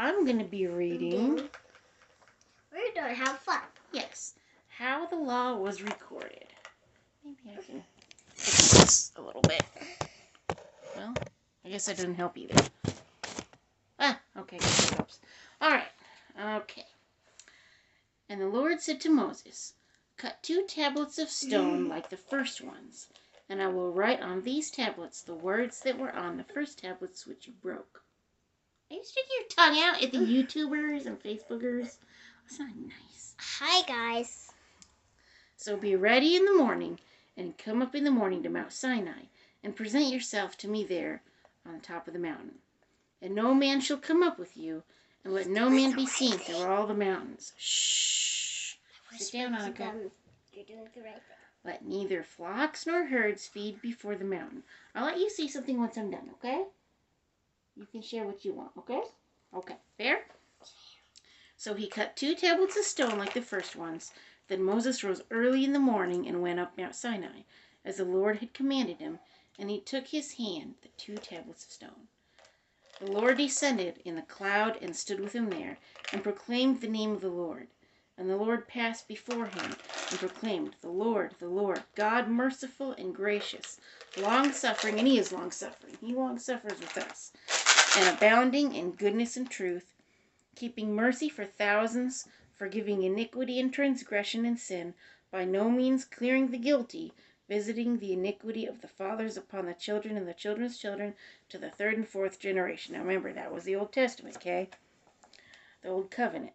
I'm going to be reading. We're going to have fun. Yes. How the law was recorded. Maybe I can fix this a little bit. Well, I guess that doesn't help either. Okay, that helps. Alright. Okay. And the Lord said to Moses, cut 2 tablets of stone like the first ones, and I will write on these tablets the words that were on the first tablets which you broke. Are you sticking your tongue out at the YouTubers and Facebookers? That's not nice. Hi, guys. So be ready in the morning, and come up in the morning to Mount Sinai, and present yourself to me there on the top of the mountain. And no man shall come up with you, and let no man be seen through all the mountains. Shh. Sit down, Annika. You're doing the right thing. Let neither flocks nor herds feed before the mountain. I'll let you say something once I'm done, okay? You can share what you want, okay? Okay, fair? So he cut 2 tablets of stone like the first ones. Then Moses rose early in the morning and went up Mount Sinai, as the Lord had commanded him, and he took his hand the 2 tablets of stone. The Lord descended in the cloud and stood with him there, and proclaimed the name of the Lord. And the Lord passed before him, and proclaimed, the Lord, God merciful and gracious, long-suffering, and he is long-suffering. He long-suffers with us, and abounding in goodness and truth, keeping mercy for thousands, forgiving iniquity and transgression and sin, by no means clearing the guilty, visiting the iniquity of the fathers upon the children and the children's children to the 3rd and 4th generation. Now remember, that was the Old Testament, okay? The Old Covenant.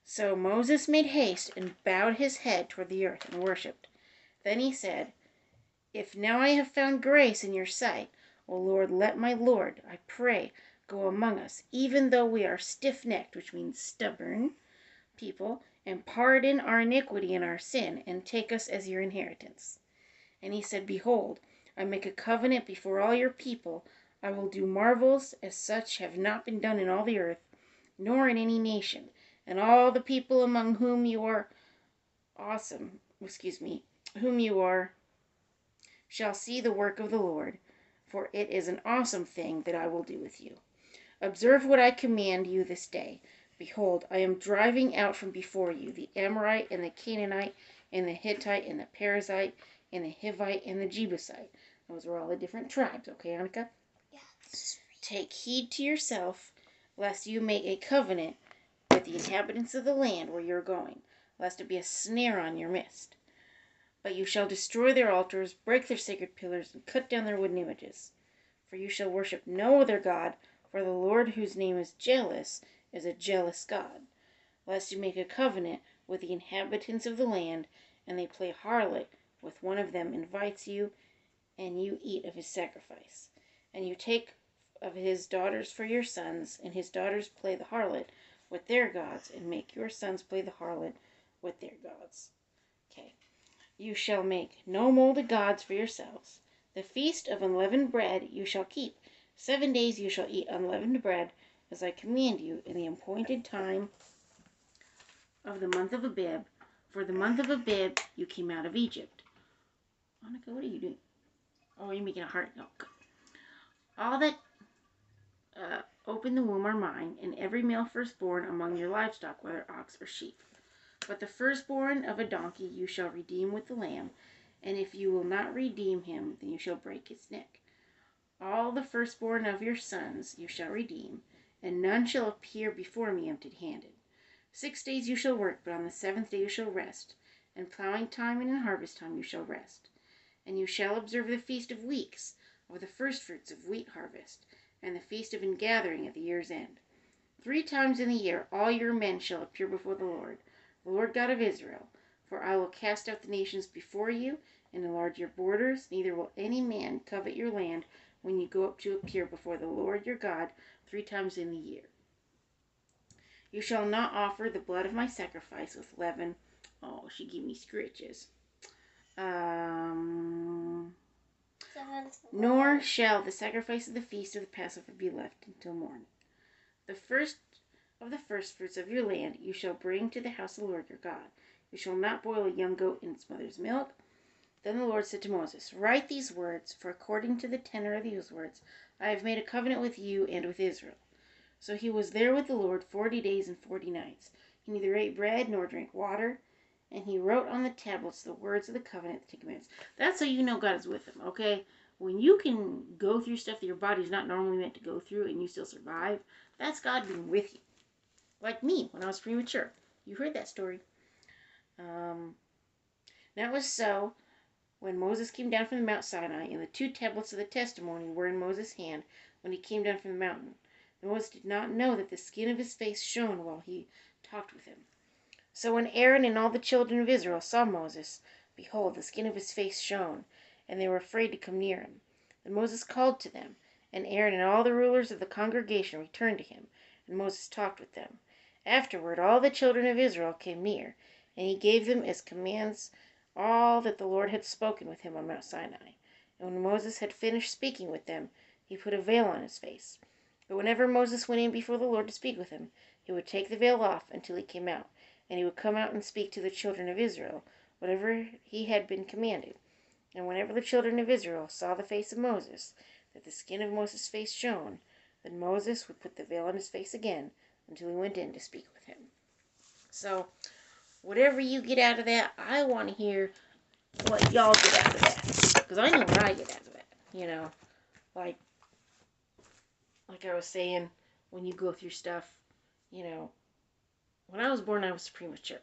So Moses made haste and bowed his head toward the earth and worshipped. Then he said, if now I have found grace in your sight, O Lord, let my Lord, I pray, go among us, even though we are stiff-necked, which means stubborn, people, and pardon our iniquity and our sin, and take us as your inheritance. And he said, behold, I make a covenant before all your people. I will do marvels as such have not been done in all the earth, nor in any nation. And all the people among whom you are shall see the work of the Lord, for it is an awesome thing that I will do with you. Observe what I command you this day. Behold, I am driving out from before you the Amorite and the Canaanite and the Hittite and the Perizzite and the Hivite and the Jebusite. Those are all the different tribes, okay, Annika? Yes. Take heed to yourself, lest you make a covenant with the inhabitants of the land where you are going, lest it be a snare on your midst. But you shall destroy their altars, break their sacred pillars, and cut down their wooden images. For you shall worship no other God, for the Lord, whose name is jealous, is a jealous God. Lest you make a covenant with the inhabitants of the land, and they play harlot with one of them invites you, and you eat of his sacrifice. And you take of his daughters for your sons, and his daughters play the harlot with their gods, and make your sons play the harlot with their gods. Okay. You shall make no molded gods for yourselves. The feast of unleavened bread you shall keep. 7 days you shall eat unleavened bread, as I command you, in the appointed time of the month of Abib. For the month of Abib you came out of Egypt. Monica, what are you doing? Oh, you're making a heart. No, good. All that open the womb are mine, and every male firstborn among your livestock, whether ox or sheep. But the firstborn of a donkey you shall redeem with the lamb, and if you will not redeem him, then you shall break his neck. All the firstborn of your sons you shall redeem, and none shall appear before me empty-handed. 6 days you shall work, but on the 7th day you shall rest. In plowing time and in harvest time you shall rest. And you shall observe the feast of weeks, of the firstfruits of wheat harvest, and the feast of ingathering at the year's end. 3 times in the year all your men shall appear before the Lord God of Israel. For I will cast out the nations before you, and enlarge your borders. Neither will any man covet your land when you go up to appear before the Lord your God 3 times in the year. You shall not offer the blood of my sacrifice with leaven. Oh, she gave me scritches. Nor shall the sacrifice of the feast of the Passover be left until morning. The first of the firstfruits of your land you shall bring to the house of the Lord your God. You shall not boil a young goat in its mother's milk. Then the Lord said to Moses, write these words, for according to the tenor of these words I have made a covenant with you and with Israel. So he was there with the Lord 40 days and 40 nights. He neither ate bread nor drank water, and he wrote on the tablets the words of the covenant, the Ten Commandments. That's how you know God is with him, okay? When you can go through stuff that your body's not normally meant to go through and you still survive, that's God being with you. Like me when I was premature. You heard that story. That was so when Moses came down from the Mount Sinai, and the 2 tablets of the testimony were in Moses' hand when he came down from the mountain. Moses did not know that the skin of his face shone while he talked with him. So when Aaron and all the children of Israel saw Moses, behold, the skin of his face shone, and they were afraid to come near him. Then Moses called to them, and Aaron and all the rulers of the congregation returned to him, and Moses talked with them. Afterward all the children of Israel came near, and he gave them as commands all that the Lord had spoken with him on Mount Sinai. And when Moses had finished speaking with them, he put a veil on his face. But whenever Moses went in before the Lord to speak with him, he would take the veil off until he came out, and he would come out and speak to the children of Israel, whatever he had been commanded. And whenever the children of Israel saw the face of Moses, that the skin of Moses' face shone, then Moses would put the veil on his face again until he went in to speak with him. So, whatever you get out of that, I want to hear what y'all get out of that. Because I know what I get out of that. You know, like I was saying, when you go through stuff, you know, when I was born, I was premature.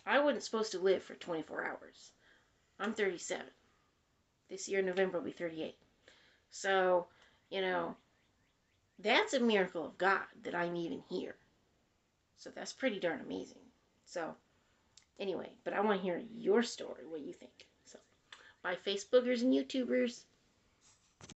I wasn't supposed to live for 24 hours. I'm 37. This year in November I'll be 38. So, you know, that's a miracle of God that I'm even here. So that's pretty darn amazing. So, anyway, but I want to hear your story, what you think. So, bye, Facebookers and YouTubers.